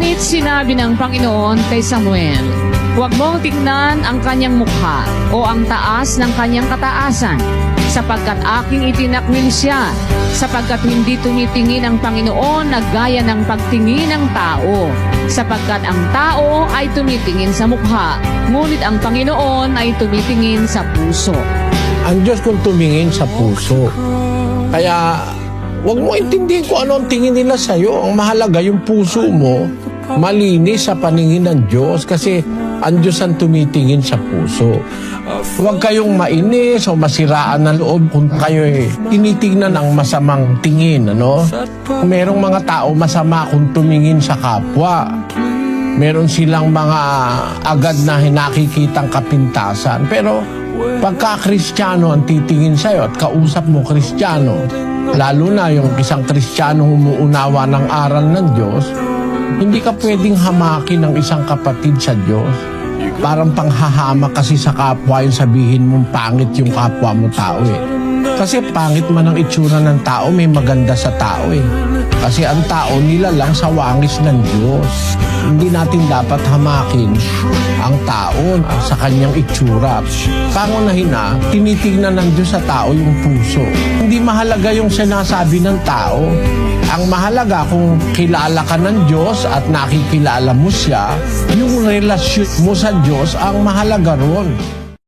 Ngunit sinabi ng Panginoon kay Samuel, "Huwag mong tingnan ang kanyang mukha o ang taas ng kanyang kataasan, sapagkat aking itinakwil siya, sapagkat hindi tumitingin ang Panginoon na gaya ng pagtingin ng tao, sapagkat ang tao ay tumitingin sa mukha, ngunit ang Panginoon ay tumitingin sa puso." Ang Diyos kung tumingin sa puso. Kaya, huwag mo intindihin kung ano ang tingin nila sa'yo. Ang mahalaga, yung puso mo, malinis sa paningin ng Diyos kasi ang Diyos ang tumitingin sa puso. Huwag kayong mainis o masiraan ng loob kung kayo tinitingnan ang masamang tingin, ano? Merong mga tao masama kung tumingin sa kapwa. Meron silang mga agad na nakikitang kapintasan. Pero pagka Kristiyano ang titingin sa'yo at kausap mo Kristiyano, lalo na yung isang Kristiyano umuunawa ng aral ng Diyos, hindi ka pwedeng hamakin ng isang kapatid sa Diyos. Parang panghahamak kasi sa kapwa yung sabihin mong pangit yung kapwa mo tao eh. Kasi pangit man ang itsura ng tao, may maganda sa tao eh. Kasi ang tao nilalang sa wangis ng Diyos. Hindi natin dapat hamakin ang tao sa kanyang itsura. Pangunahin na, tinitingnan ng Diyos sa tao yung puso. Hindi mahalaga yung sinasabi ng tao. Ang mahalaga kung kilala ka ng Diyos at nakikilala mo siya, yung relasyon mo sa Diyos ang mahalaga ron.